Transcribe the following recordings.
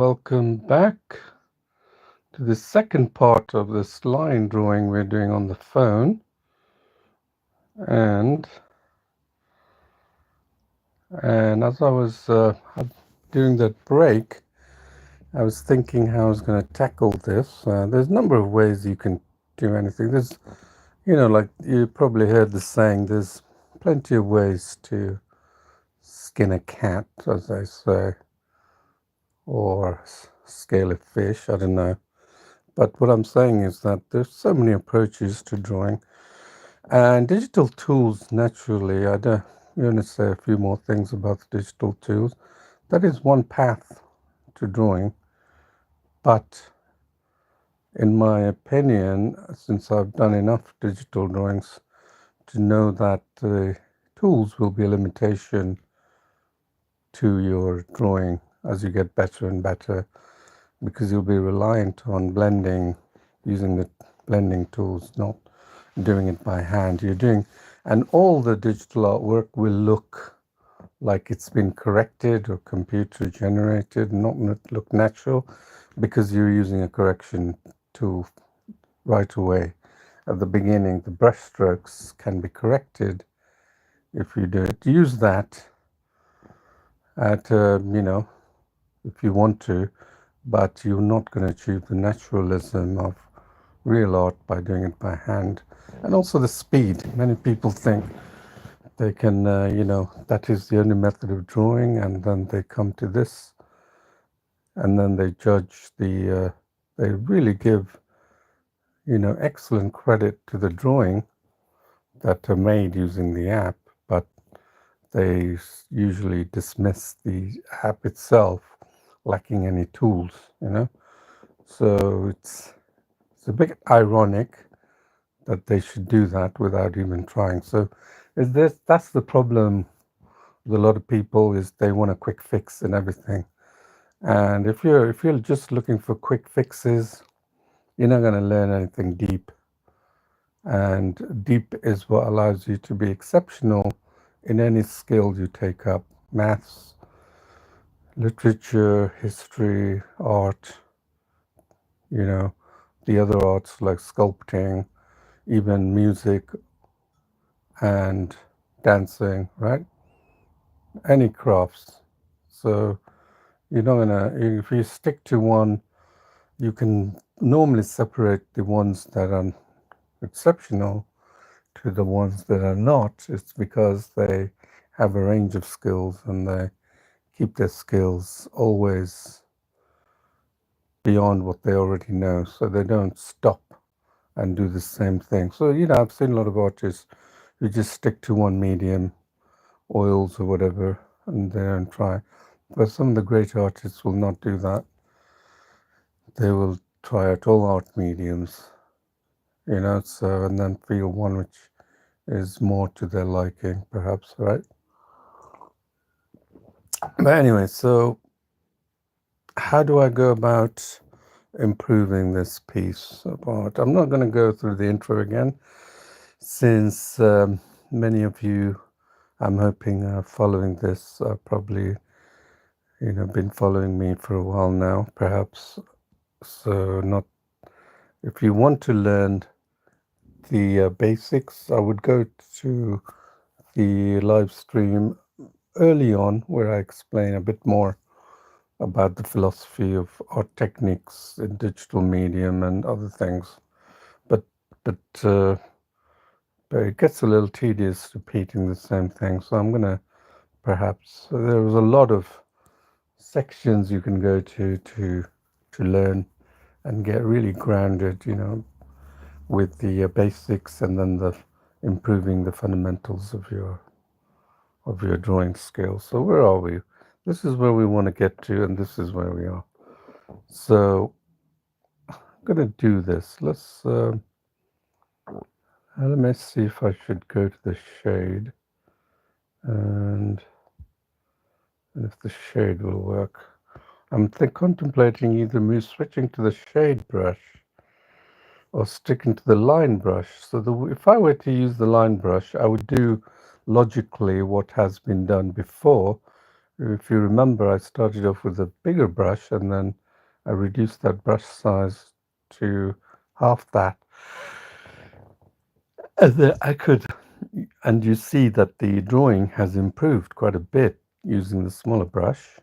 Welcome back to the second part of this line drawing we're doing on the phone. And as I was doing that break, I was thinking how I was going to tackle this. There's a number of ways you can do anything. There's, like you probably heard the saying, there's plenty of ways to skin a cat, as they say, or scale a fish. I don't know. But what I'm saying is that there's so many approaches to drawing. And digital tools, naturally, I'm going to say a few more things about the digital tools. That is one path to drawing. But in my opinion, since I've done enough digital drawings to know that the tools will be a limitation to your drawing as you get better and better, because you'll be reliant on blending, using the blending tools, not doing it by hand. And all the digital artwork will look like it's been corrected or computer generated, not look natural, because you're using a correction tool right away. At the beginning, the brush strokes can be corrected if you do it. Use that at, if you want to, but you're not going to achieve the naturalism of real art by doing it by hand. And also the speed. Many people think they can, that is the only method of drawing, and then they come to this, and then they judge they really give, excellent credit to the drawing that are made using the app, but they usually dismiss the app itself lacking any tools. So it's a bit ironic that they should do that without even trying. So that's the problem with a lot of people, is they want a quick fix and everything. And if you're just looking for quick fixes, you're not going to learn anything deep. And deep is what allows you to be exceptional in any skill you take up: maths, literature, history, art, the other arts like sculpting, even music and dancing, right? Any crafts. So you're not gonna, if you stick to one, you can normally separate the ones that are exceptional to the ones that are not. It's because they have a range of skills and they keep their skills always beyond what they already know, so they don't stop and do the same thing. So, I've seen a lot of artists who just stick to one medium, oils or whatever, and they don't try. But some of the great artists will not do that. They will try out all art mediums, so, and then feel one which is more to their liking, perhaps, right? But anyway, so how do I go about improving this piece of art? I'm not going to go through the intro again, since many of you, I'm hoping, are following this, probably, been following me for a while now, perhaps. So not, if you want to learn the basics, I would go to the live stream early on, where I explain a bit more about the philosophy of art techniques in digital medium and other things. But it gets a little tedious repeating the same thing. So I'm going to perhaps, there was a lot of sections you can go to learn and get really grounded, with the basics, and then the improving the fundamentals of your drawing skills. So where are we? This is where we want to get to, and this is where we are. So I'm going to do this. Let me see if I should go to the shade, and if the shade will work. I'm contemplating either switching to the shade brush or sticking to the line brush. So if I were to use the line brush, I would do logically what has been done before, If you remember, I started off with a bigger brush and then I reduced that brush size to half that. And then and you see that the drawing has improved quite a bit using the smaller brush.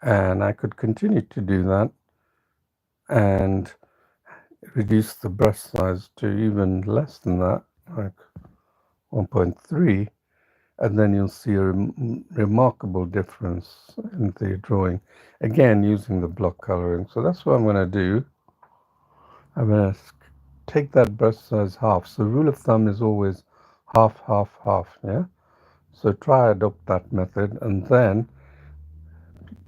And I could continue to do that and reduce the brush size to even less than that, like 1.3. And then you'll see a remarkable difference in the drawing. Again, using the block coloring. So that's what I'm going to do. I'm going to take that brush size half. So rule of thumb is always half, half, half. Yeah. So try adopt that method and then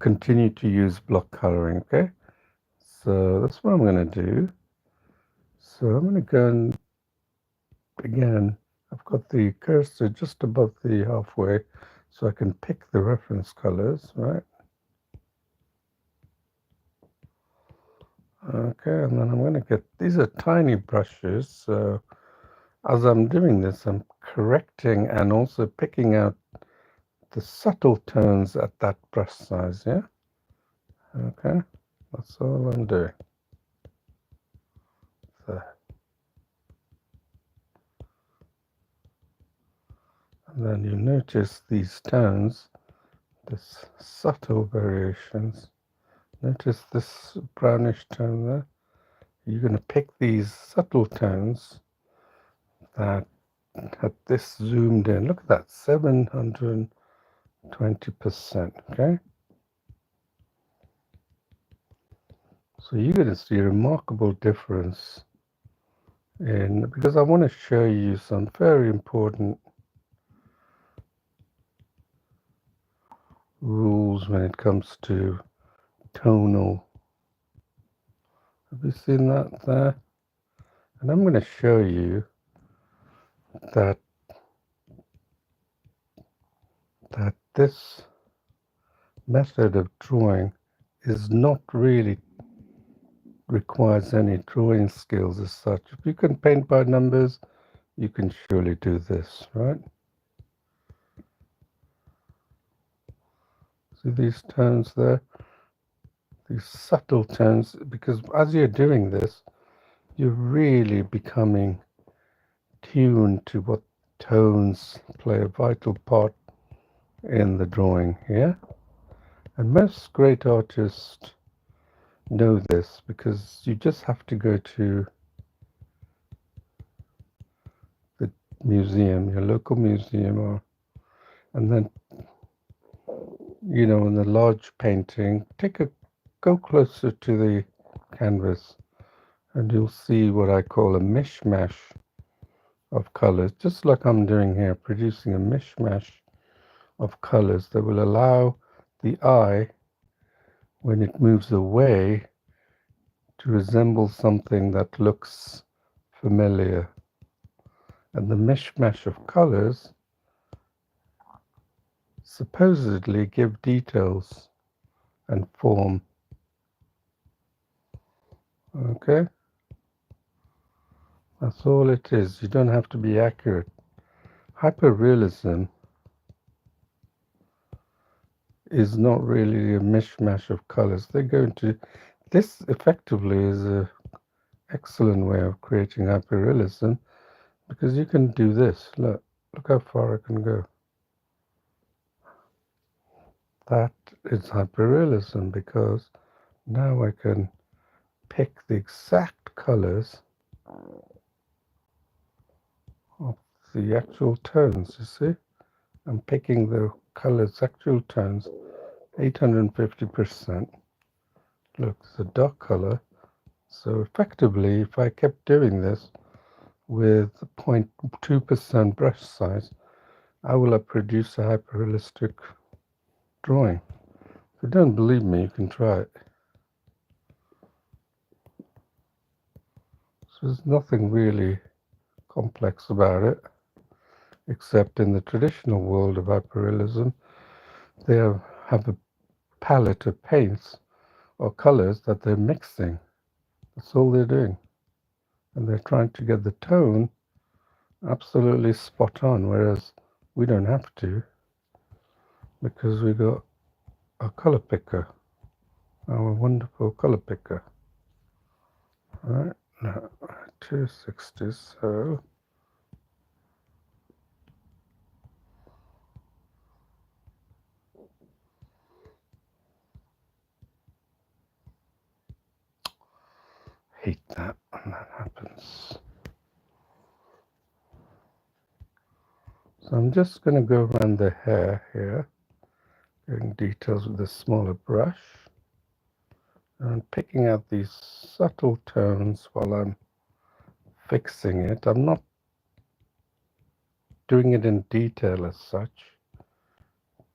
continue to use block coloring. Okay. So that's what I'm going to do. So I'm going to go and again, I've got the cursor just above the halfway so I can pick the reference colors, right? Okay, and then I'm going to get, these are tiny brushes, so as I'm doing this, I'm correcting and also picking out the subtle tones at that brush size, yeah? Okay, that's all I'm doing. So, and then you notice these tones, this subtle variations. Notice this brownish tone there. You're going to pick these subtle tones that had this zoomed in. Look at that, 720%, okay? So you're going to see a remarkable difference because I want to show you some very important rules when it comes to tonal. Have you seen that there? And I'm going to show you that this method of drawing is not really requires any drawing skills as such. If you can paint by numbers, you can surely do this, right? See these tones there? These subtle tones, because as you're doing this, you're really becoming tuned to what tones play a vital part in the drawing, yeah? And most great artists know this because you just have to go to the museum, your local museum, and then, in the large painting, go closer to the canvas and you'll see what I call a mishmash of colors, just like I'm doing here, producing a mishmash of colors that will allow the eye, when it moves away, to resemble something that looks familiar. And the mishmash of colors supposedly give details and form. Okay? That's all it is. You don't have to be accurate. Hyperrealism is not really a mishmash of colors. They go into this effectively is an excellent way of creating hyperrealism because you can do this. Look how far I can go. That is hyperrealism because now I can pick the exact colors of the actual tones, you see? I'm picking the colors, actual tones, 850%. Look, it's a dark color. So effectively, if I kept doing this with 0.2% brush size, I will have produced a hyperrealistic drawing. If you don't believe me, you can try it. So there's nothing really complex about it, except in the traditional world of hyperrealism, they have a palette of paints or colors that they're mixing. That's all they're doing. And they're trying to get the tone absolutely spot on, whereas we don't have to because we got a color picker, our wonderful color picker. All right, now 260, so hate that when that happens. So I'm just going to go around the hair here, doing details with a smaller brush, and picking out these subtle tones while I'm fixing it. I'm not doing it in detail as such,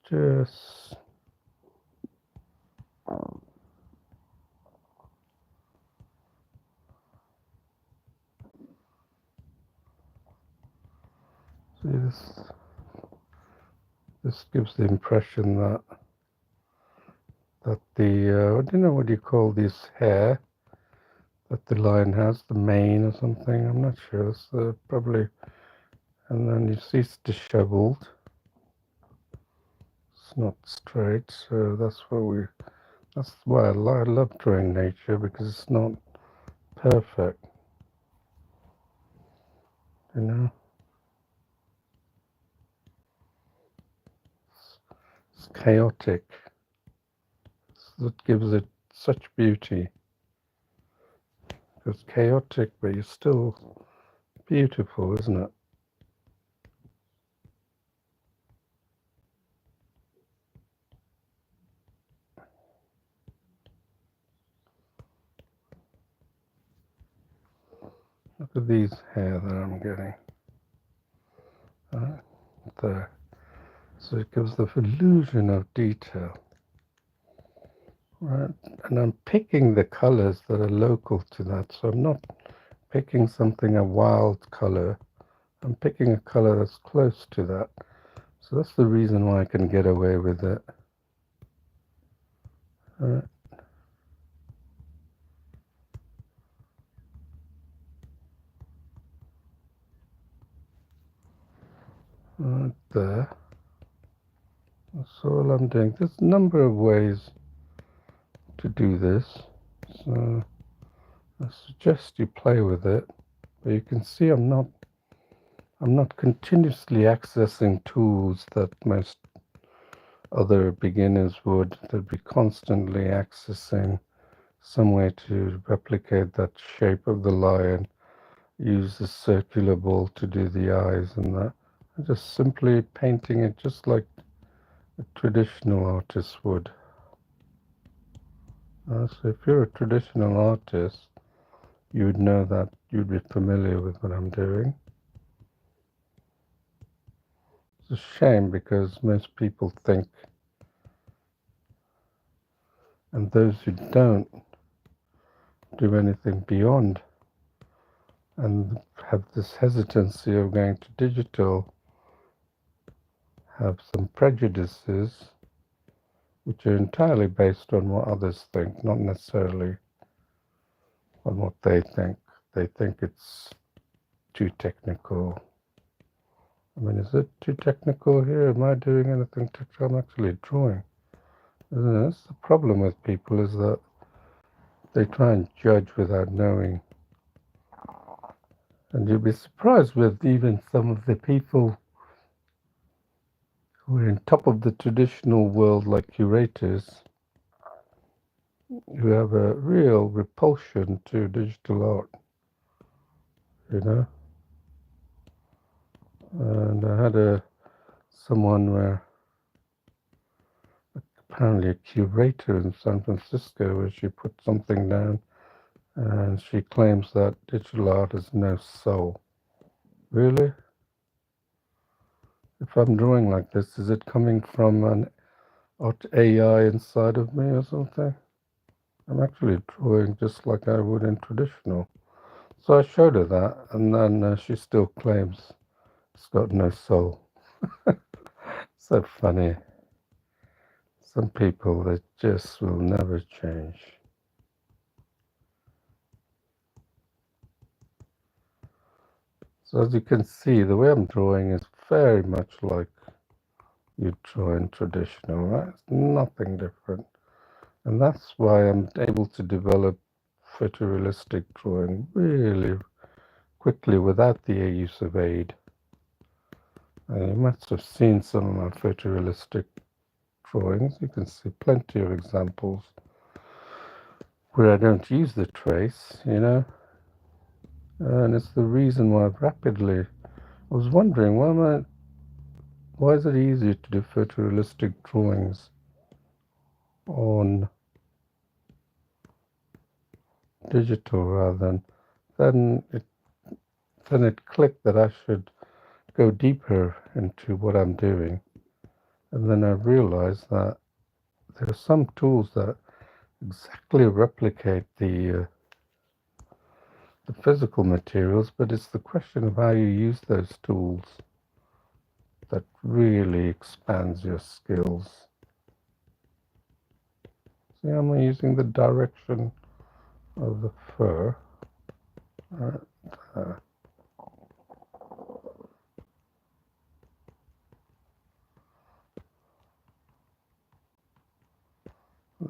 just see this gives the impression that the I don't know what you call this hair that the lion has, the mane or something, I'm not sure. It's probably, and then you see it's disheveled. It's not straight, so that's why I love drawing nature, because it's not perfect, you know. It's chaotic. That gives it such beauty. It's chaotic, but you're still beautiful, isn't it? Look at these hair that I'm getting. There. So it gives the illusion of detail. Right? And I'm picking the colors that are local to that. So I'm not picking something a wild color. I'm picking a color that's close to that. So that's the reason why I can get away with it. Right. Right there. That's all I'm doing. There's a number of ways to do this. So I suggest you play with it. But you can see I'm not continuously accessing tools that most other beginners would. They'd be constantly accessing some way to replicate that shape of the lion, use the circular ball to do the eyes and that. I'm just simply painting it just like a traditional artist would. So if you're a traditional artist, you would know that, you'd be familiar with what I'm doing. It's a shame because most people think, and those who don't do anything beyond and have this hesitancy of going to digital, have some prejudices which are entirely based on what others think, not necessarily on what they think. They think it's too technical. I mean, is it too technical here? Am I doing anything technical? I'm actually drawing. Isn't it? That's the problem with people, is that they try and judge without knowing. And you'll be surprised with even some of the people who are in top of the traditional world, like curators, who have a real repulsion to digital art, you know. And I had someone where apparently a curator in San Francisco, where she put something down and she claims that digital art has no soul. Really? If I'm drawing like this, is it coming from an art AI inside of me or something? I'm actually drawing just like I would in traditional. So I showed her that, and then she still claims it's got no soul. So funny. Some people, they just will never change. So as you can see, the way I'm drawing is very much like you draw in traditional, right? It's nothing different. And that's why I'm able to develop photorealistic drawing really quickly without the use of aid. You must have seen some of my photorealistic drawings. You can see plenty of examples where I don't use the trace, and it's the reason why I've rapidly. I was wondering why is it easier to do photorealistic drawings on digital rather then it clicked that I should go deeper into what I'm doing, and then I realized that there are some tools that exactly replicate the physical materials, but it's the question of how you use those tools that really expands your skills. See, I'm using the direction of the fur. Right there.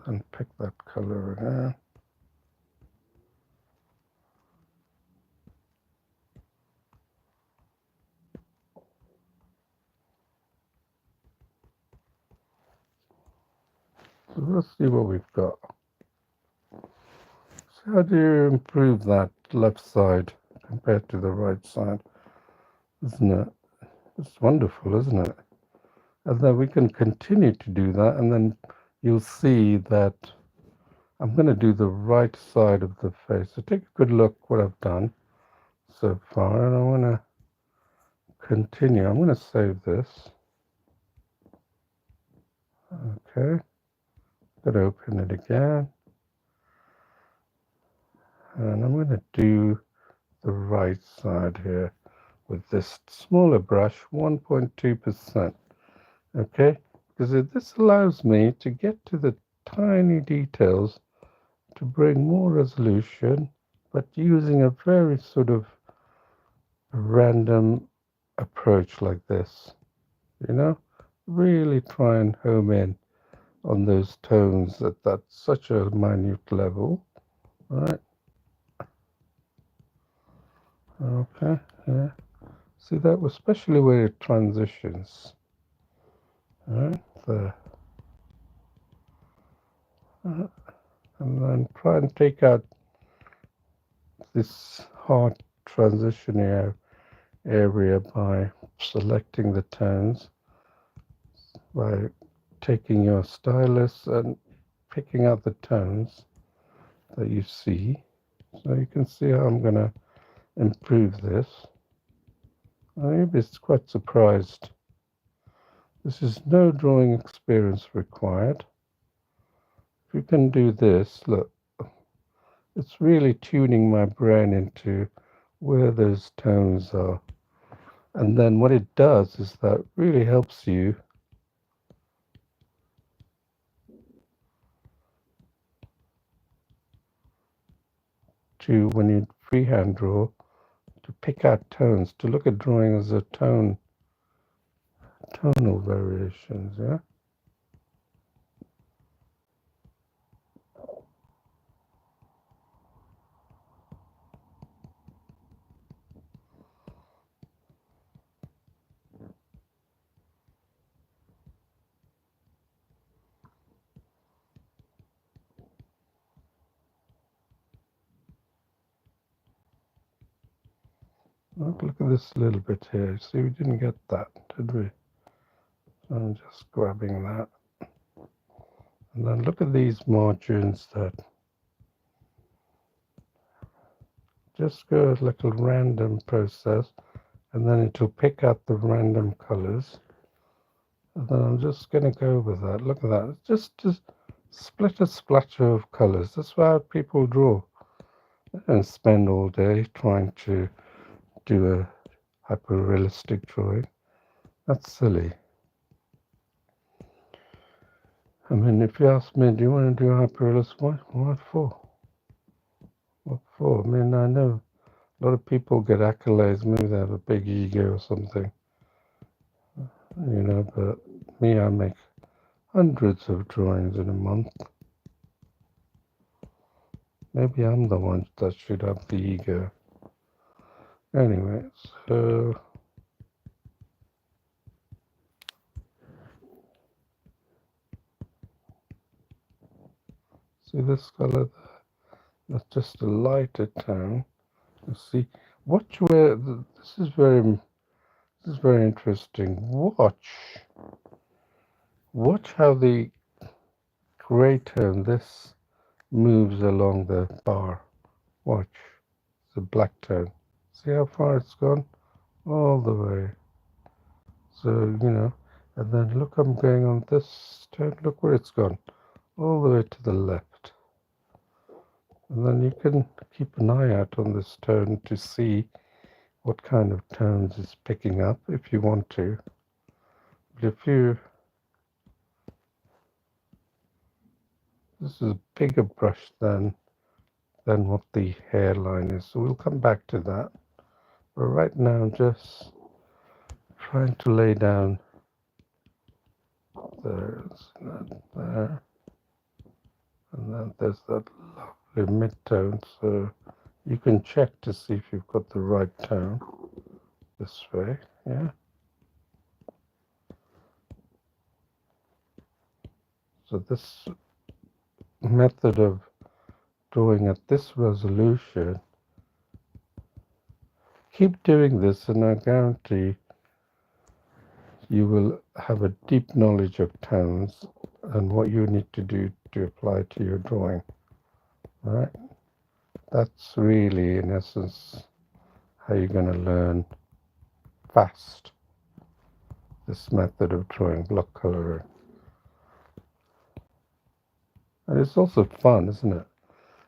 And pick that color again. So let's see what we've got. So how do you improve that left side compared to the right side? Isn't it? It's wonderful, isn't it? And then we can continue to do that, and then you'll see that I'm going to do the right side of the face. So take a good look what I've done so far, and I want to continue. I'm going to save this. Okay, going to open it again, and I'm going to do the right side here with this smaller brush, 1.2%. Okay, because this allows me to get to the tiny details to bring more resolution, but using a very sort of random approach like this, really try and home in on those tones at such a minute level, right? Okay, yeah. See that, especially where it transitions, right? There. And then try and take out this hard transition area by selecting the tones, by taking your stylus and picking out the tones that you see. So you can see how I'm going to improve this. Maybe it's quite surprised. This is no drawing experience required. If you can do this, look, it's really tuning my brain into where those tones are. And then what it does is that really helps you to, when you freehand draw, to pick out tones, to look at drawing as a tonal variations, yeah? Look at this little bit here. See, we didn't get that, did we? So I'm just grabbing that. And then look at these margins that just go a little random process, and then it'll pick out the random colors. And then I'm just going to go with that. Look at that. Just split a splatter of colors. That's why people draw and spend all day trying to do a hyper-realistic drawing. That's silly. I mean, if you ask me, do you want to do hyper-realistic? What for? What for? I mean, I know a lot of people get accolades. Maybe they have a big ego or something, but Me, I make hundreds of drawings in a month. Maybe I'm the one that should have the ego. Anyway, so see this color there? That's just a lighter tone. You see, watch where this is very interesting. Watch how the gray tone this moves along the bar. Watch the black tone. See how far it's gone? All the way. So, and then look, I'm going on this tone. Look where it's gone. All the way to the left. And then you can keep an eye out on this tone to see what kind of tones it's picking up if you want to. But if you, this is a bigger brush than what the hairline is. So we'll come back to that. But right now I'm just trying to lay down there's that there. And then there's that lovely mid-tone. So you can check to see if you've got the right tone this way, yeah. So this method of drawing at this resolution, keep doing this and I guarantee you will have a deep knowledge of tones and what you need to do to apply to your drawing. All right? That's really, in essence, how you're going to learn fast this method of drawing block coloring. And it's also fun, isn't it?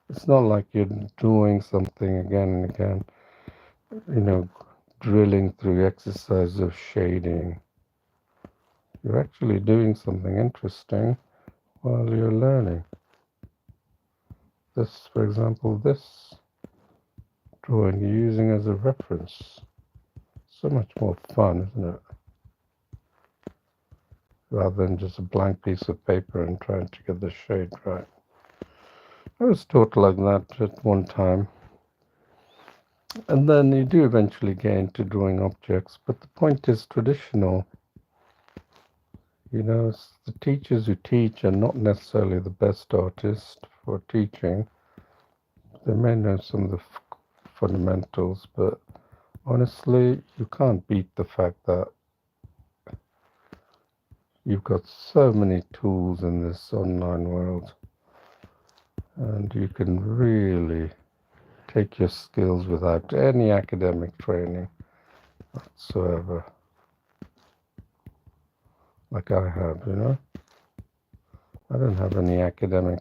It's not like you're doing something again and again, drilling through exercise of shading. You're actually doing something interesting while you're learning. This, for example, this drawing you're using as a reference. So much more fun, isn't it? Rather than just a blank piece of paper and trying to get the shade right. I was taught like that at one time. And then you do eventually get into drawing objects, but the point is traditional. The teachers who teach are not necessarily the best artists for teaching. They may know some of the fundamentals, but honestly, you can't beat the fact that you've got so many tools in this online world, and you can really take your skills without any academic training whatsoever, like I have. I don't have any academic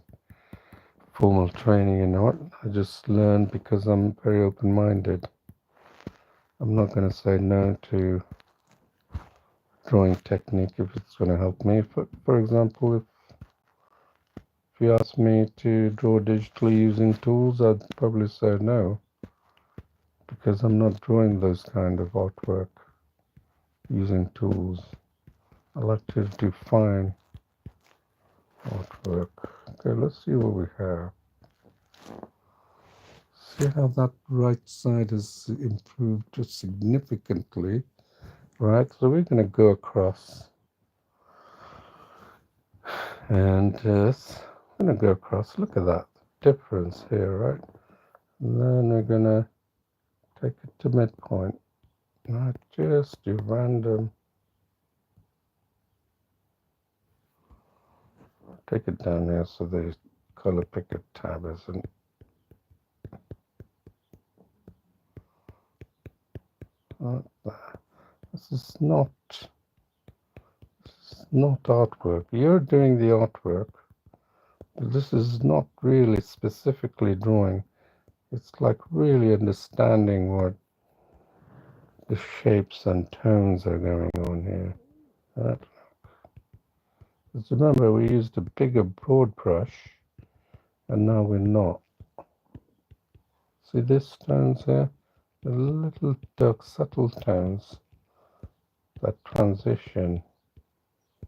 formal training in art. I just learn because I'm very open-minded. I'm not going to say no to drawing technique if it's going to help me. For example, if you ask me to draw digitally using tools, I'd probably say no, because I'm not drawing those kind of artwork using tools. I like to do fine artwork. Okay, let's see what we have. See how that right side has improved just significantly. Right, so we're going to go across. And I'm going to go across. Look at that difference here, right? And then we're going to take it to midpoint. Right, just do random. Take it down there so the color picker tab isn't. Right there. This is not artwork. You're doing the artwork. But this is not really specifically drawing. It's like really understanding what the shapes and tones are going on here. Right. Because remember, we used a bigger broad brush, and now we're not. See these tones here? The little dark subtle tones that transition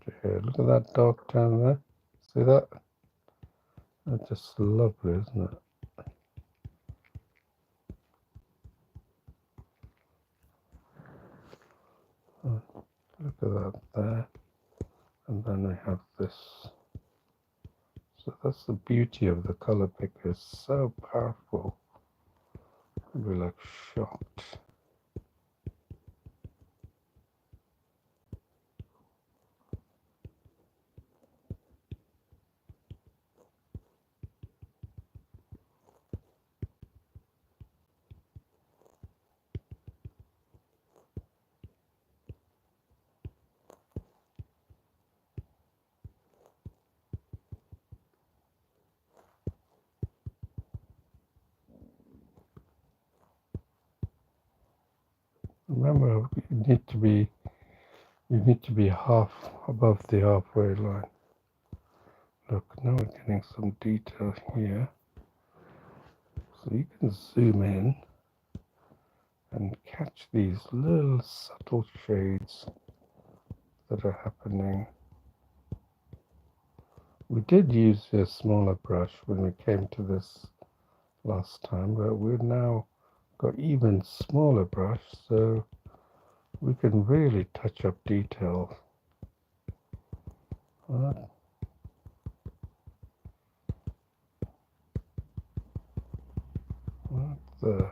to here. Look at that dark tone there. See that? That's just lovely, isn't it? Look at that there. And then we have this. So that's the beauty of the color picker. It's so powerful. I'd be like shocked. Remember, you need to be half above the halfway line. Look, now we're getting some detail here. So you can zoom in and catch these little subtle shades that are happening. We did use a smaller brush when we came to this last time, but we've now got even smaller brush, so we can really touch up details. Right there.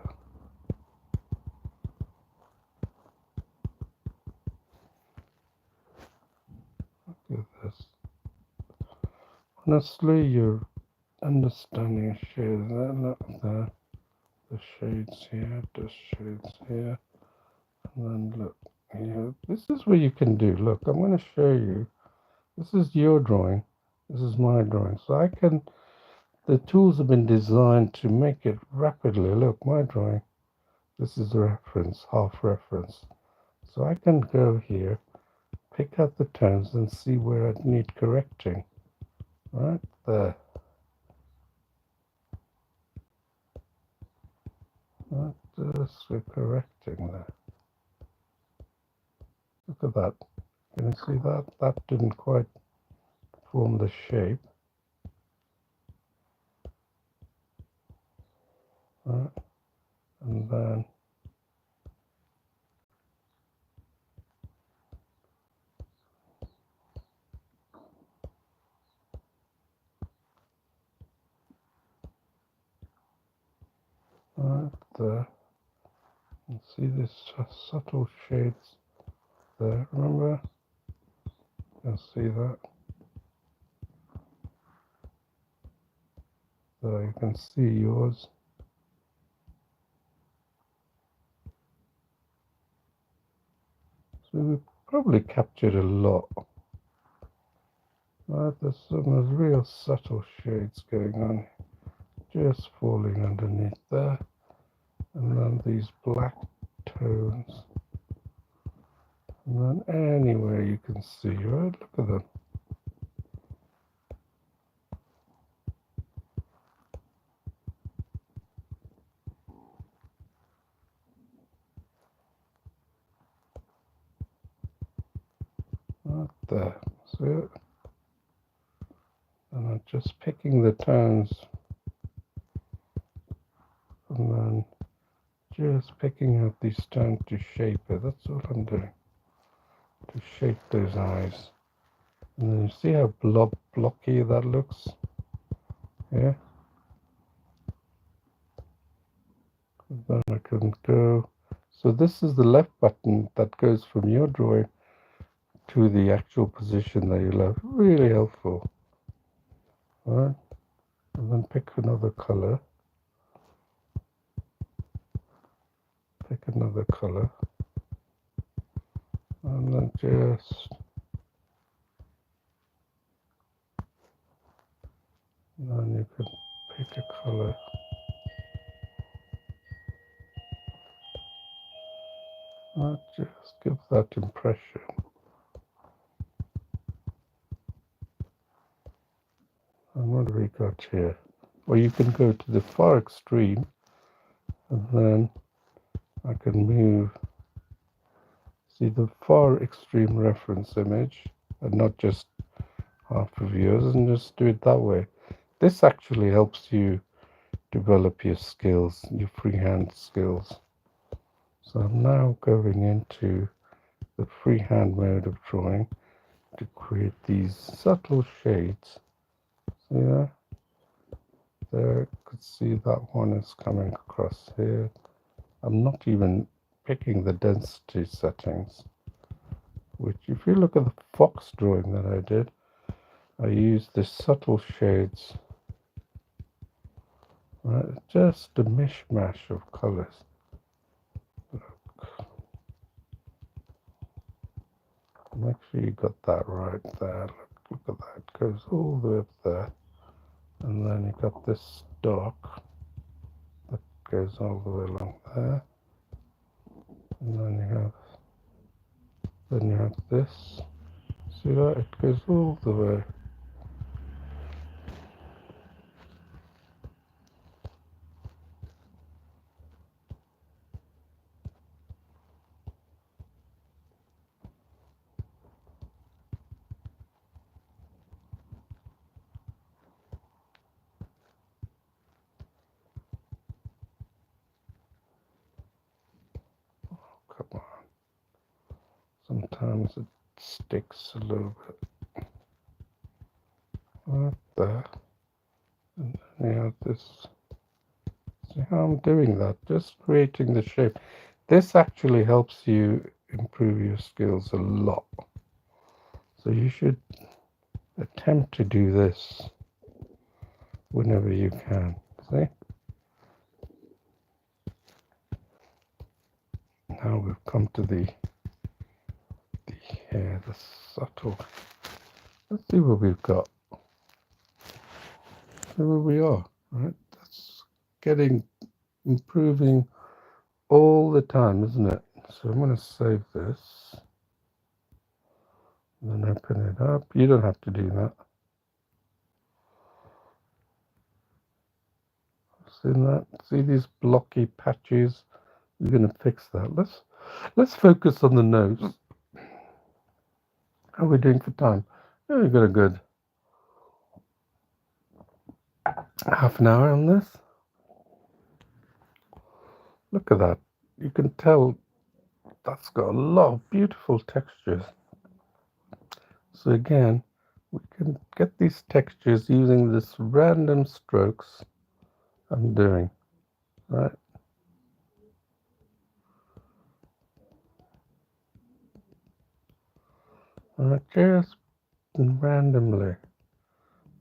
Look at this. Honestly, you're understanding shades. Look there. The shades here, the shades here. And then look here. This is what you can do. Look, I'm going to show you. This is your drawing. This is my drawing. So I can, the tools have been designed to make it rapidly. Look, my drawing. This is a reference, half reference. So I can go here, pick out the tones and see where I need correcting. Right there. Right there, so we're correcting there. Look at that. Can you see that? That didn't quite form the shape. Right. And then right there. And see these subtle shades there, remember? You can see that. There, you can see yours. So we probably captured a lot. Right, there's some real subtle shades going on, just falling underneath there. And then these black tones. And then anywhere you can see, right? Look at them. Right there. See it? And I'm just picking the tones. And then just picking out these tones to shape it. That's all I'm doing. To shape those eyes. And then you see how blocky that looks? Yeah? And then I can go. So this is the left button that goes from your drawing to the actual position that you left. Really helpful. Alright? And then pick another color. Pick another color. And then just then you can pick a color. Just give that impression. And what do we got here? Well, you can go to the far extreme, and then I can move. See the far extreme reference image, and not just half of yours, and just do it that way. This actually helps you develop your skills, your freehand skills. So I'm now going into the freehand mode of drawing to create these subtle shades. See that? There, you could see that one is coming across here. I'm not even picking the density settings, which if you look at the fox drawing that I did, I used the subtle shades, right? Just a mishmash of colors. Make sure you got that right there. Look at that, it goes all the way up there. And then you got this dark that goes all the way along there. And then you have this. See that? It goes all the way. Come on. Sometimes it sticks a little bit. Right there. And then you have this. See how I'm doing that? Just creating the shape. This actually helps you improve your skills a lot. So you should attempt to do this whenever you can. See? Now we've come to the hair, the subtle. Let's see what we've got. See where we are, right? That's improving all the time, isn't it? So I'm going to save this and then open it up. You don't have to do that. See that? See these blocky patches? We're going to fix that. Let's focus on the nose. How are we doing for time? Yeah, we've got a good half an hour on this. Look at that. You can tell that's got a lot of beautiful textures. So again, we can get these textures using this random strokes I'm doing, right? Just randomly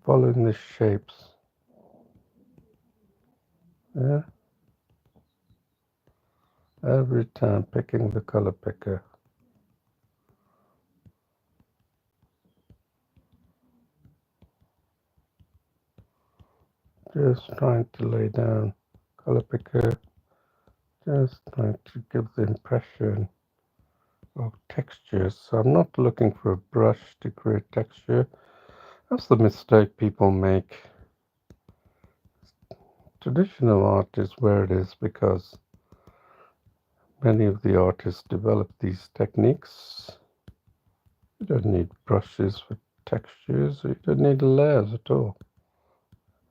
following the shapes. Yeah. Every time picking the color picker. Just trying to lay down color picker. Just trying to give the impression of textures. So I'm not looking for a brush to create texture. That's the mistake people make. Traditional art is where it is because many of the artists develop these techniques. You don't need brushes for textures. You don't need layers at all.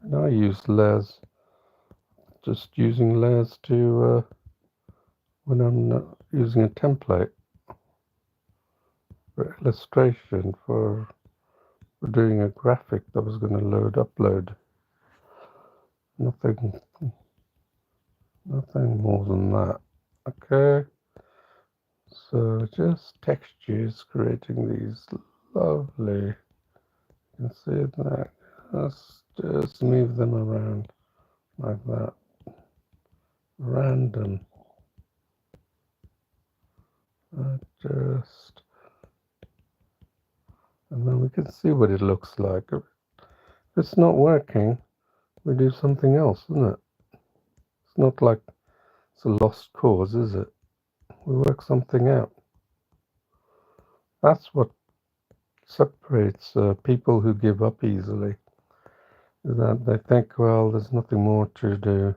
And I use layers, just using layers to when I'm not using a template for illustration for doing a graphic that was going to upload. Nothing more than that. Okay. So just textures, creating these lovely, you can see that, just move them around like that, random, just, and then we can see what it looks like. If it's not working, we do something else, isn't it? It's not like it's a lost cause, is it? We work something out. That's what separates people who give up easily, is that they think, well, there's nothing more to do.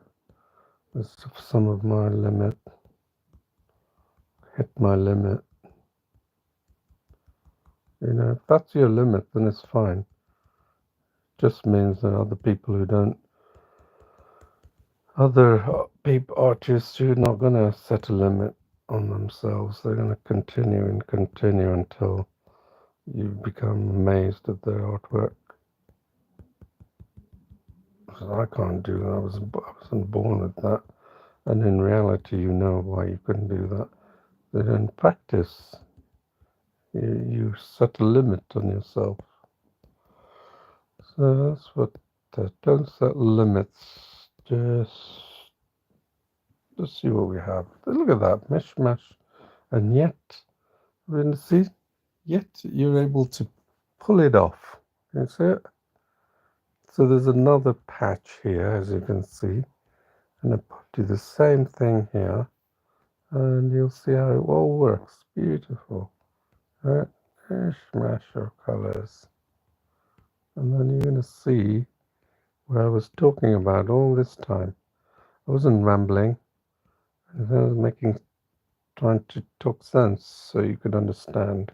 There's some of my limit, hit my limit. You know, if that's your limit, then it's fine. Just means that other people who don't, other people, artists who are not going to set a limit on themselves. They're going to continue and continue until you become amazed at their artwork. So I can't do that. I wasn't born with that. And in reality, you know why you couldn't do that. That in practice, you set a limit on yourself. So that's what, don't set limits. Just see what we have. Look at that, mishmash. And yet, see, yet you're able to pull it off. Can you see it? So there's another patch here, as you can see. And I do the same thing here. And you'll see how it all works. Beautiful. Right? Mishmash of colors. And then you're going to see what I was talking about all this time. I wasn't rambling. I was trying to talk sense so you could understand.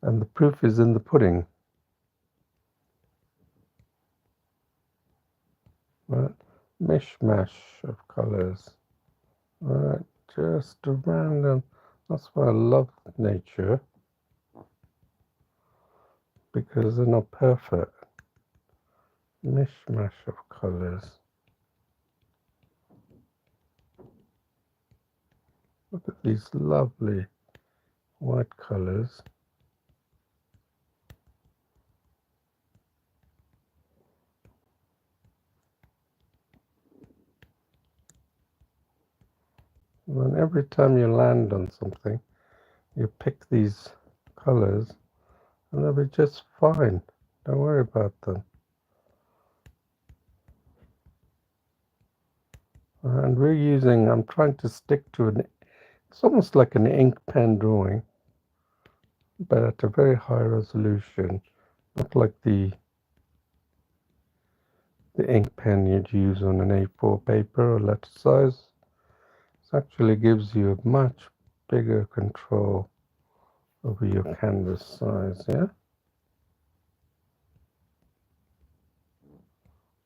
And the proof is in the pudding. Right? Mishmash of colors. Right? Just a random. That's why I love nature. Because they're not perfect. Mishmash of colors. Look at these lovely white colors. And then every time you land on something, you pick these colors and they'll be just fine. Don't worry about them. And I'm trying to stick to it's almost like an ink pen drawing, but at a very high resolution, not like the ink pen you'd use on an A4 paper or letter size. It actually gives you a much bigger control over your canvas size, yeah?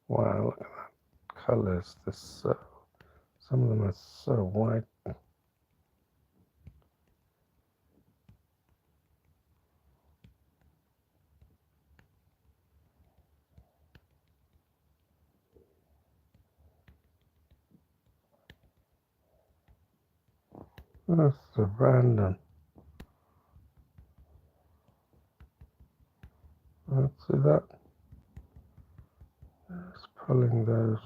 Wow, look at that colors. Some of them are so white. That's so random. Let's see that. Just pulling those.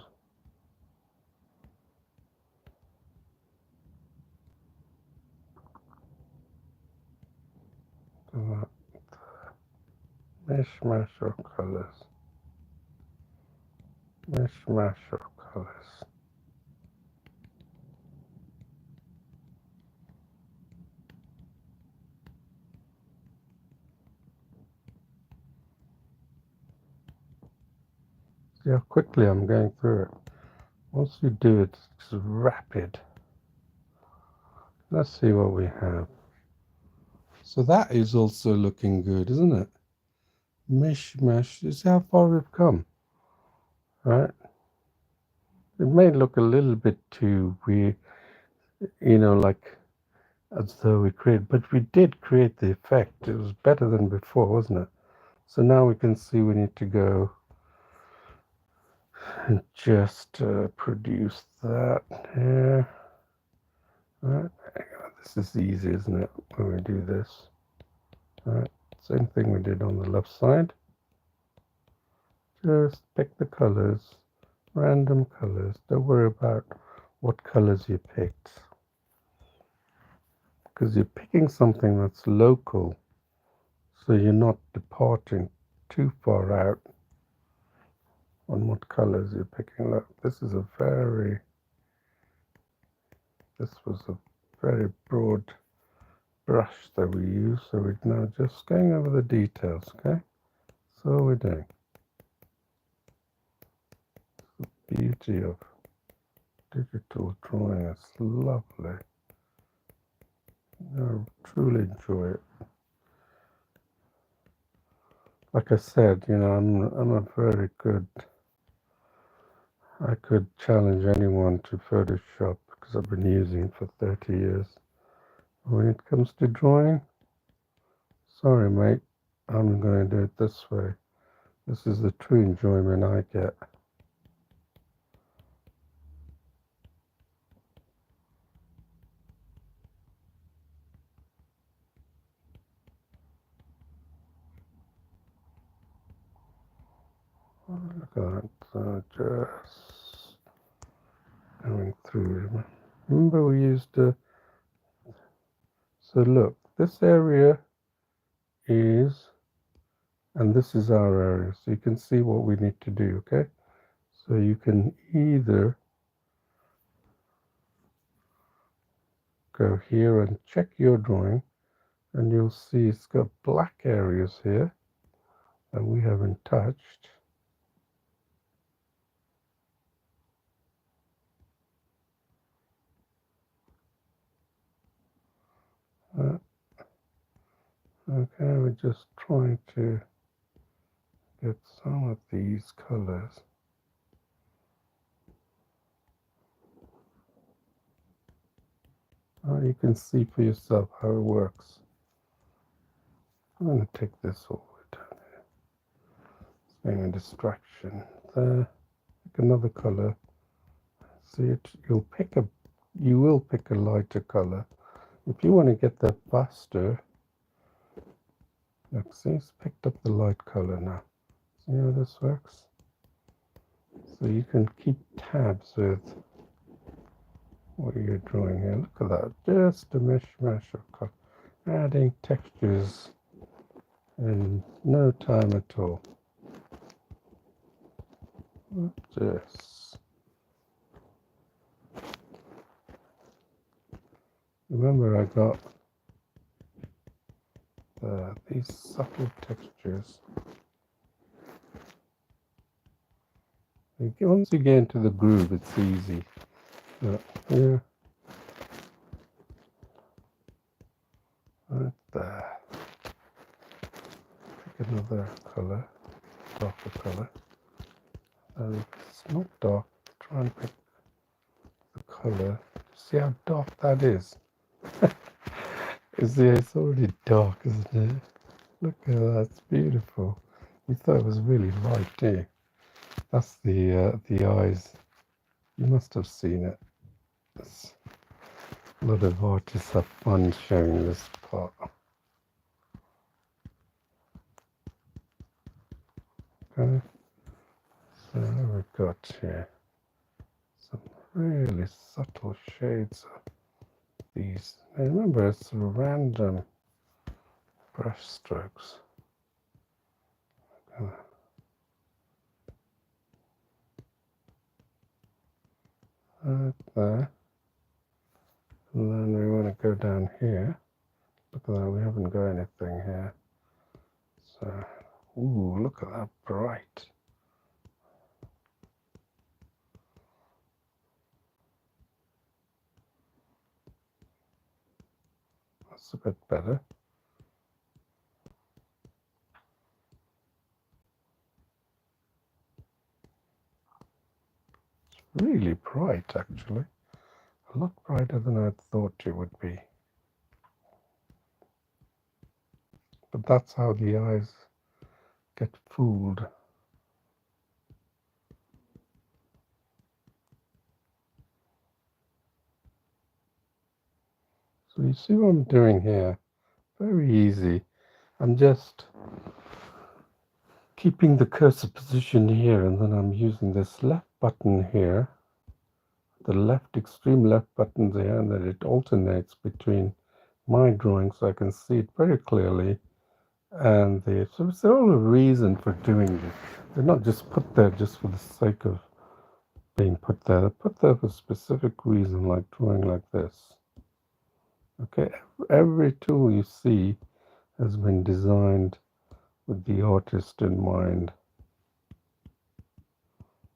To that mishmash of colors. Mishmash of colors. See how quickly I'm going through it. Once you do it, it's rapid. Let's see what we have. So that is also looking good, isn't it? Mishmash. You see how far we've come, right? It may look a little bit too weird, like as though but we did create the effect. It was better than before, wasn't it? So now we can see we need to go and just produce that here. Right. This is easy, isn't it, when we do this? Right. Same thing we did on the left side. Just pick the colors, random colors. Don't worry about what colors you picked, because you're picking something that's local, so you're not departing too far out on what colors you're picking up. This was a very broad brush that we use, so we're now just going over the details, okay? So we're doing the beauty of digital drawing. It's lovely. I truly enjoy it. like I said, I'm a very good. I could challenge anyone to Photoshop because I've been using it for 30 years. When it comes to drawing, sorry, mate, I'm going to do it this way. This is the true enjoyment I get. Oh, look at that. Just going through. Remember we used to. So look, this area is, and this is our area. So you can see what we need to do, okay? So you can either go here and check your drawing, and you'll see it's got black areas here that we haven't touched. Okay, we're just trying to get some of these colors. You can see for yourself how it works. I'm going to take this all the way down here. It's being a distraction. There, pick another color. See it? You will pick a lighter color. If you want to get that faster, look, see, it's picked up the light color now. See how this works? So you can keep tabs with what you're drawing here. Look at that, just a mishmash of color. Adding textures in no time at all. Just remember, I got these subtle textures. Once you get into the groove, it's easy. Here, right there. Pick another color, darker color. It's not dark. Try and pick the color. See how dark that is? It's already dark, isn't it? Look at that, it's beautiful. You thought it was really light, eh? That's the eyes. You must have seen it. A lot of artists have fun showing this part. Okay, so we've got here some really subtle shades of these. Now remember, it's random brush strokes. Right there. And then we want to go down here. Look at that, we haven't got anything here. So, ooh, look at that bright. That's a bit better. It's really bright, actually. A lot brighter than I thought it would be. But that's how the eyes get fooled. So you see what I'm doing here? Very easy. I'm just keeping the cursor position here, and then I'm using this left button here, the extreme left button there, and then it alternates between my drawing so I can see it very clearly. And so it's all a reason for doing this. They're not just put there just for the sake of being put there. They're put there for a specific reason, like drawing like this. Okay, every tool you see has been designed with the artist in mind.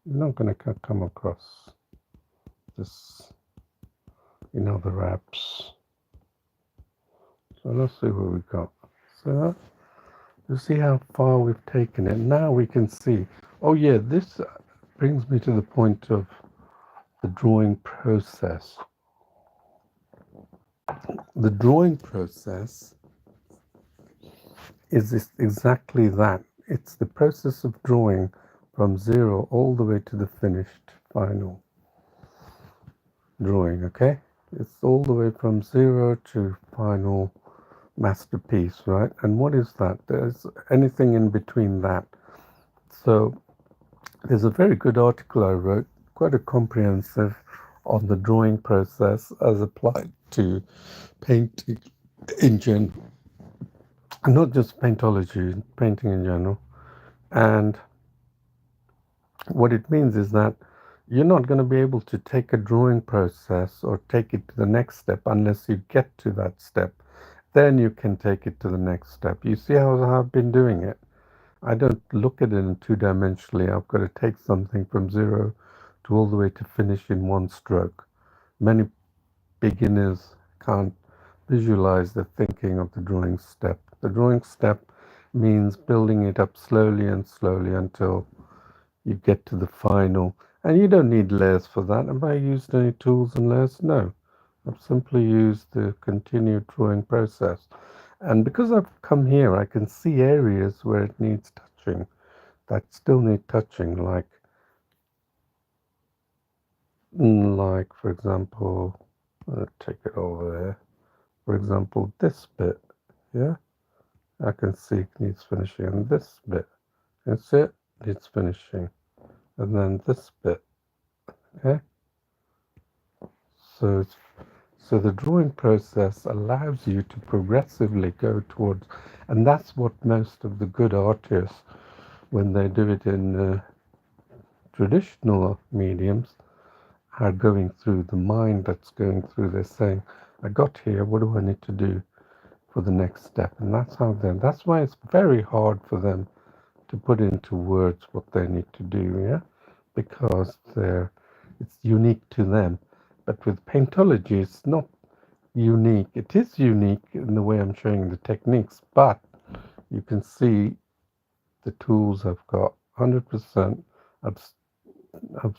You're not going to come across this in other apps. So let's see what we got. So You see how far we've taken it. Now we can see. Oh yeah, this brings me to the point of the drawing process. The drawing process is exactly that. It's the process of drawing from zero all the way to the finished final drawing, okay? It's all the way from zero to final masterpiece, right? And what is that? There's anything in between that. So there's a very good article I wrote, quite a comprehensive, on the drawing process as applied to painting in general. Not just paintology, painting in general. And what it means is that you're not going to be able to take a drawing process or take it to the next step unless you get to that step. Then you can take it to the next step. You see how I've been doing it? I don't look at it in two-dimensionally. I've got to take something from zero to all the way to finish in one stroke. Many beginners can't visualize the thinking of the drawing step. The drawing step means building it up slowly and slowly until you get to the final. And you don't need layers for that. Have I used any tools and layers? No. I've simply used the continued drawing process. And because I've come here, I can see areas where it needs touching, that still need touching, like for example, take it over there. For example, this bit, yeah, I can see it needs finishing, and this bit, that's it, needs finishing, and then this bit, okay. So the drawing process allows you to progressively go towards, and that's what most of the good artists, when they do it in traditional mediums, are going through. The mind that's going through. They're saying, I got here, what do I need to do for the next step? And that's why it's very hard for them to put into words what they need to do, yeah, because it's unique to them. But with Paintology, it's not unique. It is unique in the way I'm showing the techniques, but you can see the tools I've got 100%. I've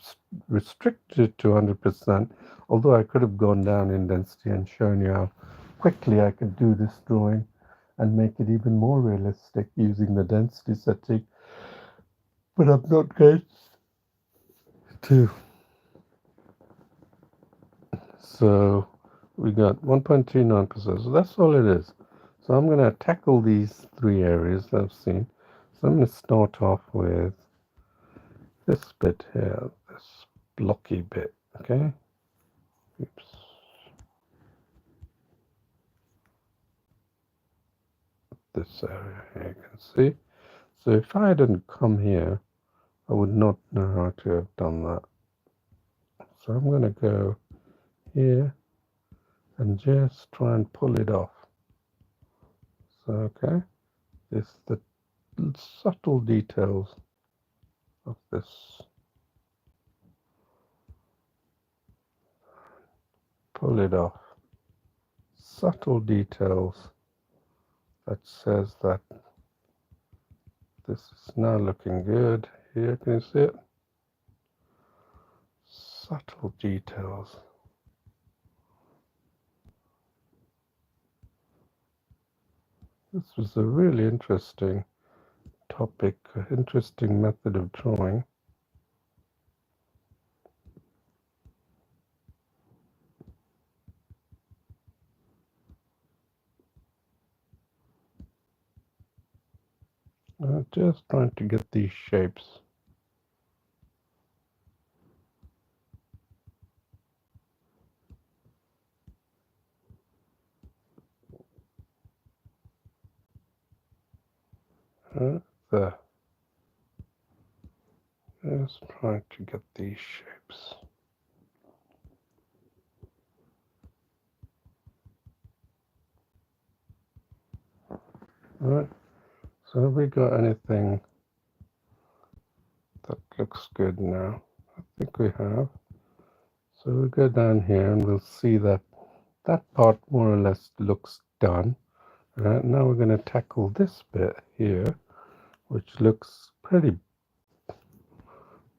restricted it to 100%, although I could have gone down in density and shown you how quickly I could do this drawing and make it even more realistic using the density setting, but I'm not going to. So we got 1.39%, so that's all it is. So I'm going to tackle these three areas that I've seen. So I'm going to start off with this bit here, this blocky bit, okay? Oops. This area here, you can see. So if I hadn't come here, I would not know how to have done that. So I'm going to go here and just try and pull it off. So, okay, this the subtle details of this. Pull it off. Subtle details that says that this is now looking good. Here, can you see it? Subtle details. This was a really interesting topic, interesting method of drawing. Just trying to get these shapes. There. Just trying to get these shapes. Alright, so have we got anything that looks good now? I think we have. So we'll go down here and we'll see that that part more or less looks done. Right, now we're going to tackle this bit here, which looks pretty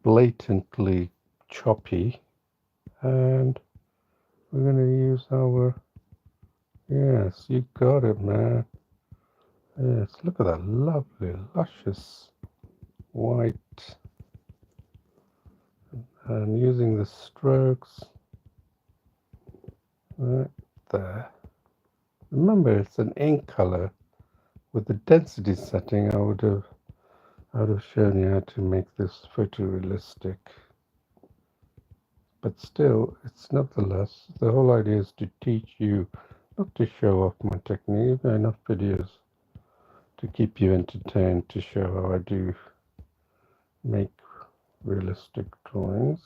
blatantly choppy, and we're going to use our, yes, you got it, man. Yes, look at that lovely, luscious white, and using the strokes right there. Remember, it's an ink color. With the density setting, I would have shown you how to make this photorealistic. But still, it's nevertheless, the whole idea is to teach you, not to show off my technique. There are enough videos to keep you entertained, to show how I do make realistic drawings.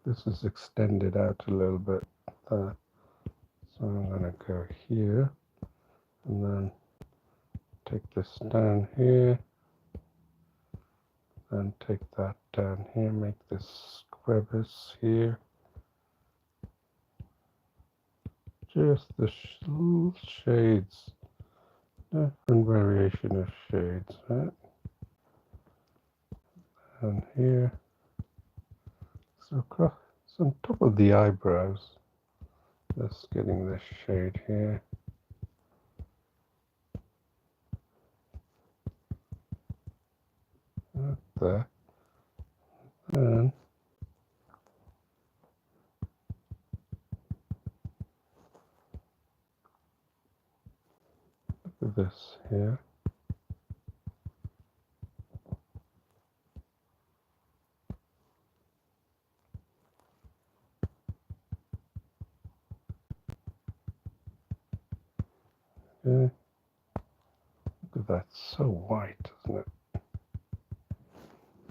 This is extended out a little bit there. So I'm going to go here and then take this down here and take that down here, make this crevice here. Just the shades, different variation of shades, right? And here, so across, so on top of the eyebrows, just getting this shade here. Right there. And look at this here. Okay. Look at that, so white, isn't it?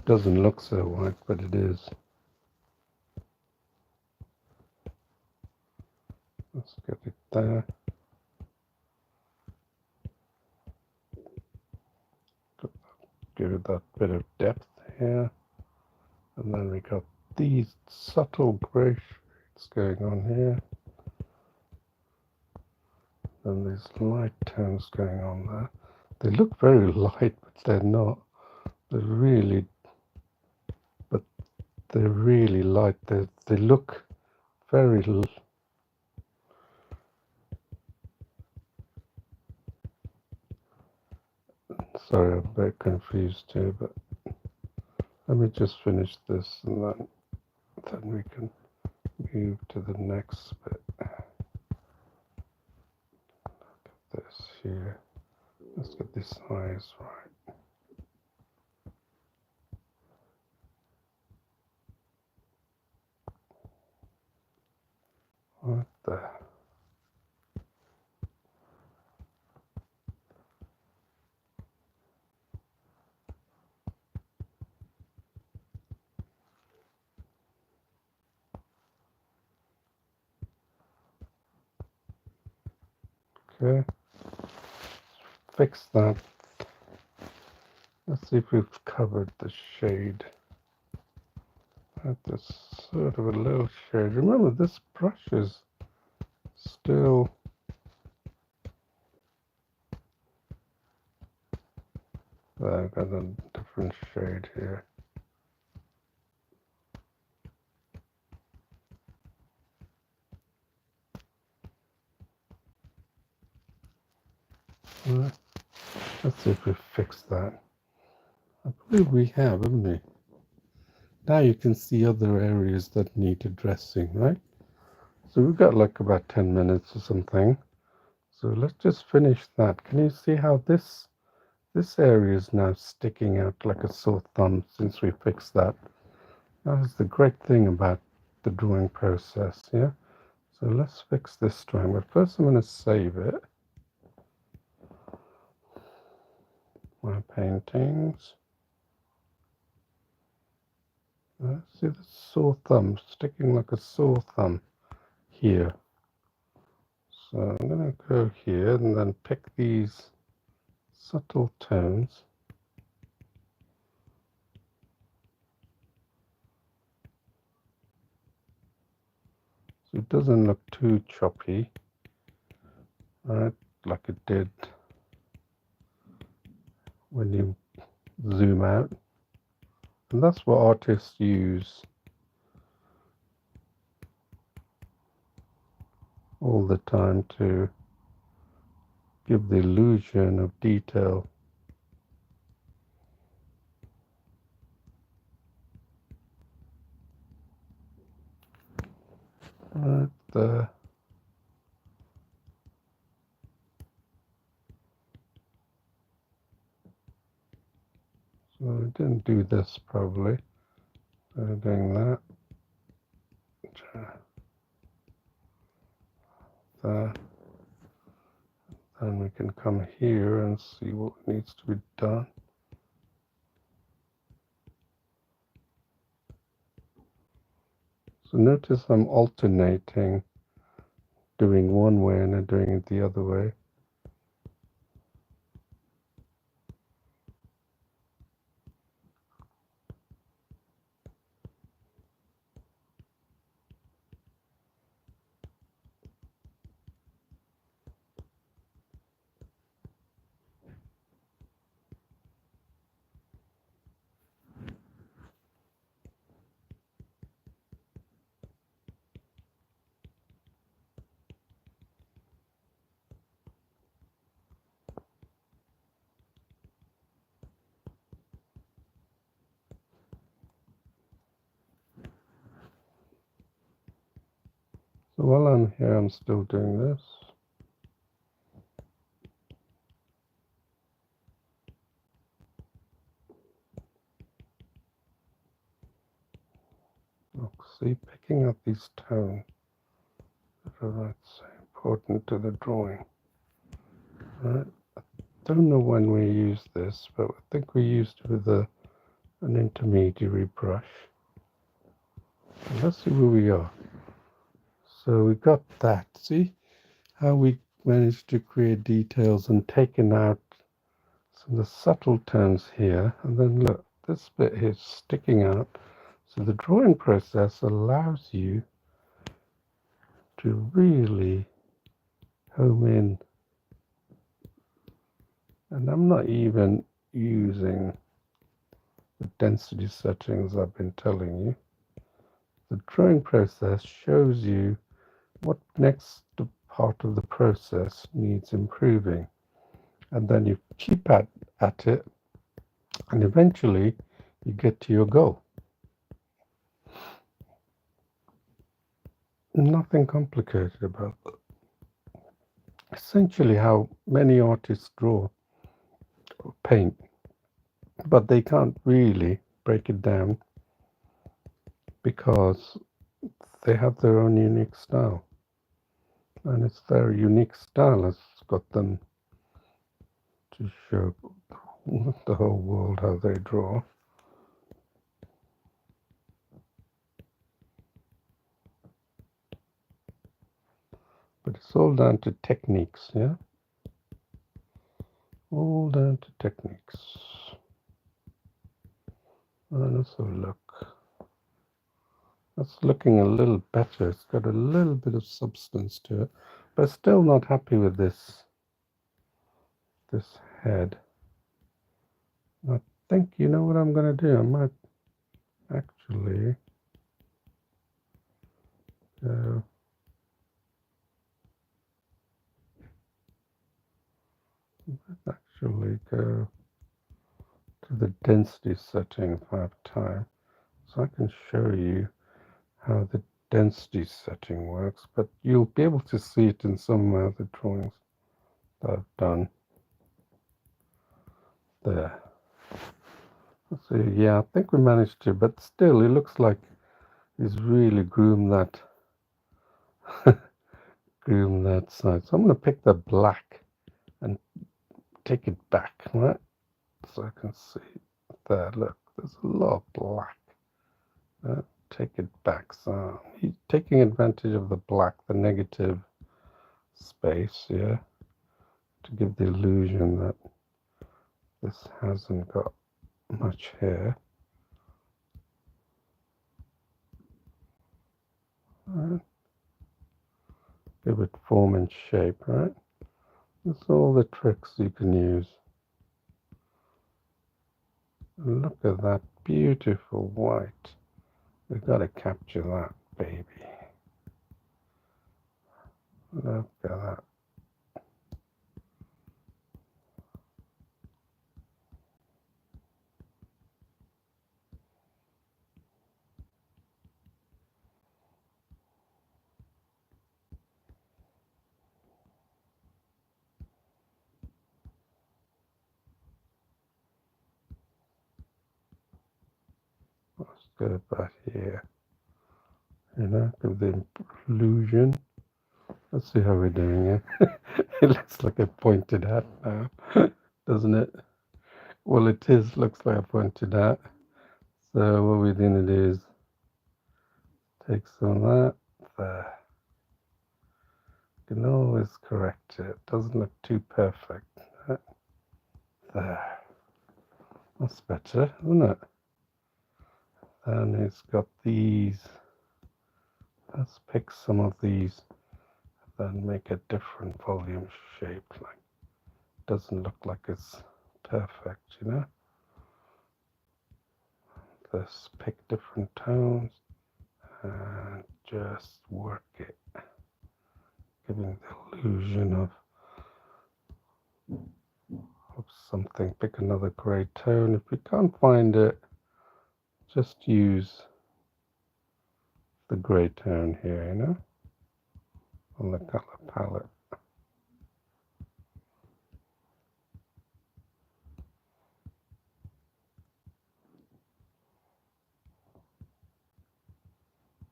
Doesn't look so white, but it is. Let's get it there. Give it that bit of depth here. And then we got these subtle grey shades going on here. And these light tones going on there. They look very light, but they're not. They're really, but they're really light. They look very. Sorry, I'm a bit confused here, but let me just finish this, and then we can move to the next bit. Look at this here. Let's get these eyes right. Right there. Okay. Fix that. Let's see if we've covered the shade. At this sort of a little shade. Remember, this brush is still I've got a different shade here. Right. Let's see if we fix that. I believe we have, haven't we? Now you can see other areas that need addressing, right? So we've got like about 10 minutes or something. So let's just finish that. Can you see how this area is now sticking out like a sore thumb since we fixed that? That is the great thing about the drawing process, yeah? So let's fix this drawing. But first I'm going to save it. My paintings. See the sore thumb sticking like a sore thumb here. So I'm going to go here and then pick these subtle tones. So it doesn't look too choppy, right, like it did when you zoom out. And that's what artists use all the time to give the illusion of detail. Right there. So I didn't do this probably. So doing that. There. Then we can come here and see what needs to be done. So notice I'm alternating, doing one way and then doing it the other way. So while I'm here, I'm still doing this. Look, see, picking up these tones that are so important to the drawing. Right? I don't know when we use this, but I think we used it with an intermediary brush. Let's see where we are. So we got that. See how we managed to create details and taken out some of the subtle tones here. And then look, this bit here is sticking out. So the drawing process allows you to really home in. And I'm not even using the density settings I've been telling you. The drawing process shows you what next part of the process needs improving. And then you keep at it, and eventually you get to your goal. Nothing complicated about it. Essentially how many artists draw or paint, but they can't really break it down because they have their own unique style. And it's their unique style that's got them to show the whole world how they draw. But it's all down to techniques, yeah? All down to techniques. Let's have a look. That's looking a little better. It's got a little bit of substance to it, but still not happy with this head. I think you know what I'm going to do. I might actually go to the density setting if I have time, so I can show you how the density setting works, but you'll be able to see it in some of the drawings that I've done. There. So yeah, I think we managed to, but still it looks like he's really groomed that side. So I'm going to pick the black and take it back, right? So I can see there, look, there's a lot of black. Take it back. So he's taking advantage of the black, the negative space, yeah, to give the illusion that this hasn't got much hair. give it form and shape, right? That's all the tricks you can use. Look at that beautiful white. We've got to capture that, baby. Look at that. Let's get it back here. You know, give the illusion. Let's see how we're doing it. It looks like a pointed hat now, doesn't it? Well, it is. Looks like a pointed hat. So what we're going to do is take some of that there. You can always correct it. Doesn't look too perfect. There. That's better, isn't it? And it's got these. Let's pick some of these, then make a different volume shape. Like, doesn't look like it's perfect, you know. Let's pick different tones and just work it, giving the illusion of something. Pick another grey tone. If we can't find it, just use the grey tone here, you know, on the color palette.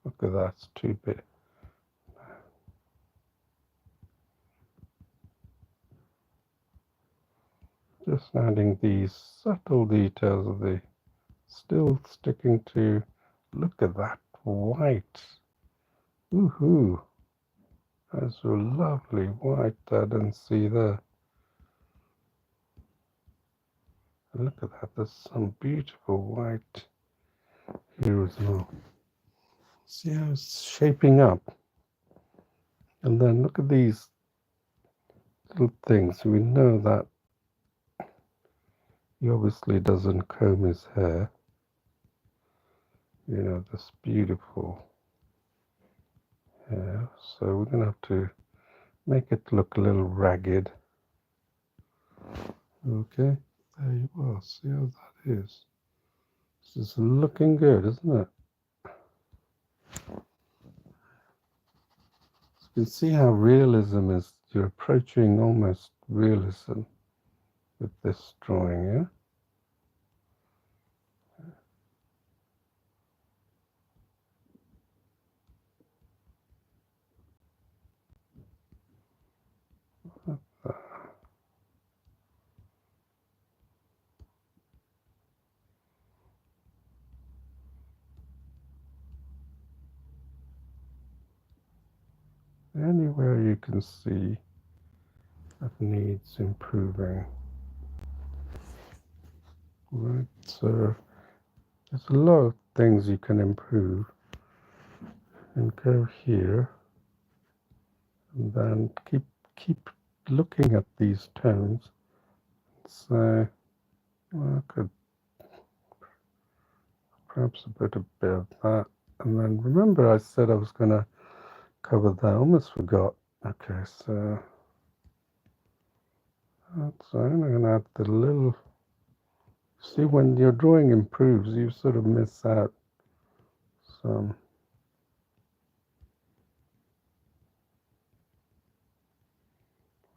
Look at that, it's too big. Just adding these subtle details of the, still sticking to, look at that white. Woohoo! That's a lovely white I didn't see there. And look at that, there's some beautiful white here as well. See how it's shaping up? And then look at these little things. We know that he obviously doesn't comb his hair. You know, this beautiful hair. So we're going to have to make it look a little ragged. Okay, there you are. See how that is? This is looking good, isn't it? You can see how realism is. You're approaching almost realism with this drawing, yeah? Anywhere you can see that needs improving. Right, so there's a lot of things you can improve. And go here, and then keep looking at these tones. So well, I could perhaps a bit of that. And then remember I said I was going to cover that. I almost forgot. Okay, so that's I'm going to add the little. See, when your drawing improves, you sort of miss out some.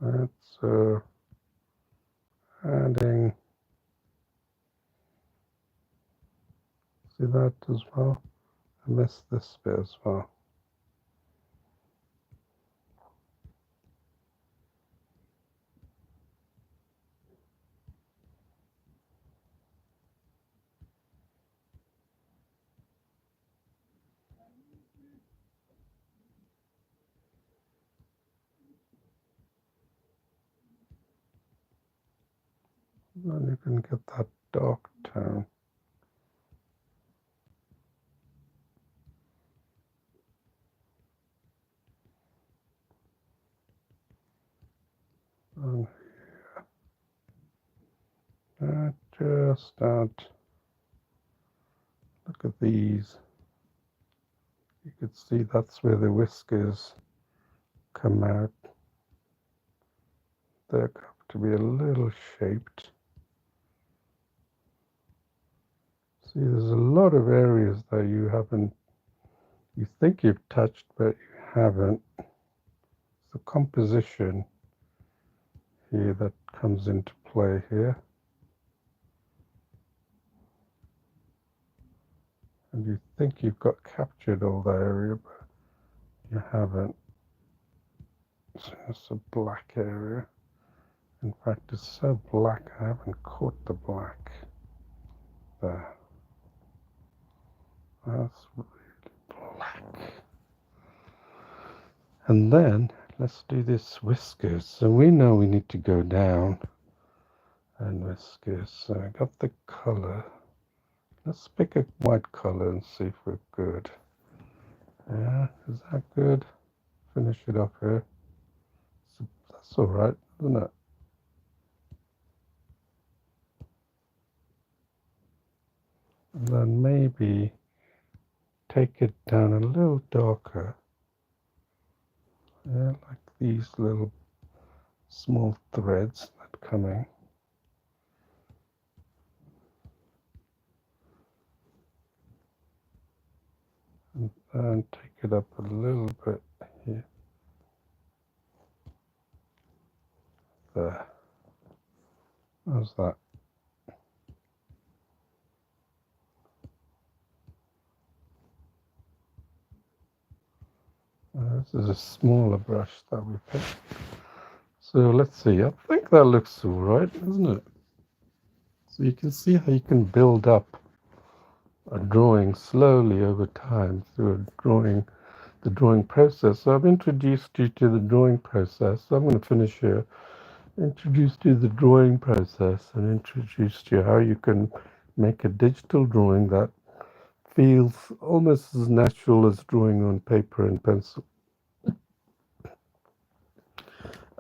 That's adding. See that as well? I missed this bit as well. Then you can get that dark tone. just add, look at these. You can see that's where the whiskers come out. They're going to be a little shaped. See, there's a lot of areas that you think you've touched, but you haven't. It's the composition here that comes into play here. And you think you've got captured all that area, but you haven't. So it's a black area. In fact, it's so black I haven't caught the black there. That's really black. And then let's do this whiskers. So we know we need to go down and whiskers. So I got the color. Let's pick a white color and see if we're good. Yeah, is that good? Finish it off here. So that's all right, isn't it? And then maybe take it down a little darker. Yeah, like these little small threads that are coming. And then take it up a little bit here. There. How's that? This is a smaller brush that we picked. So let's see. I think that looks all right, isn't it? So you can see how you can build up a drawing slowly over time through the drawing process. So I've introduced you to the drawing process. So I'm going to finish here. Introduced you to the drawing process and introduced you how you can make a digital drawing that feels almost as natural as drawing on paper and pencil.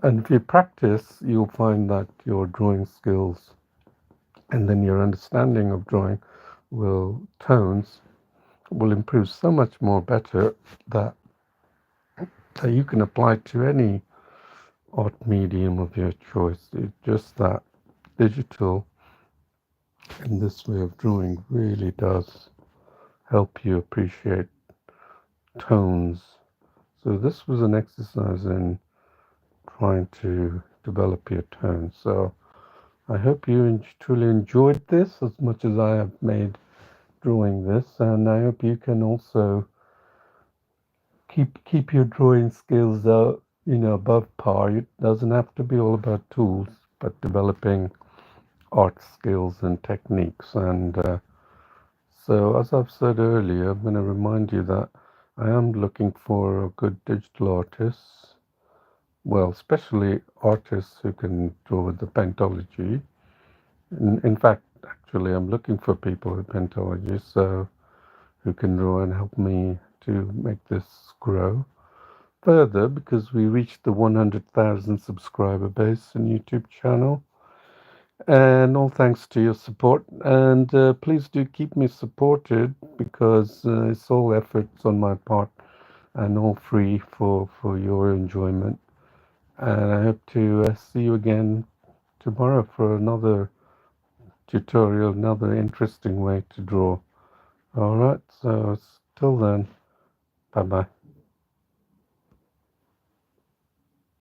And if you practice, you'll find that your drawing skills and then your understanding of drawing tones will improve so much more better that you can apply to any art medium of your choice. It's just that digital in this way of drawing really does help you appreciate tones. So this was an exercise in trying to develop your tone. So I hope you truly enjoyed this as much as I have made drawing this, and I hope you can also keep your drawing skills above par. It doesn't have to be all about tools, but developing art skills and techniques. And so as I've said earlier, I'm going to remind you that I am looking for a good digital artists. Well, especially artists who can draw with the Paintology. In fact, actually, I'm looking for people with Paintology, so who can draw and help me to make this grow further, because we reached the 100,000 subscriber base on YouTube channel. And all thanks to your support. And please do keep me supported, because it's all efforts on my part and all free for your enjoyment. And I hope to see you again tomorrow for another tutorial, another interesting way to draw. All right, so till then, bye bye.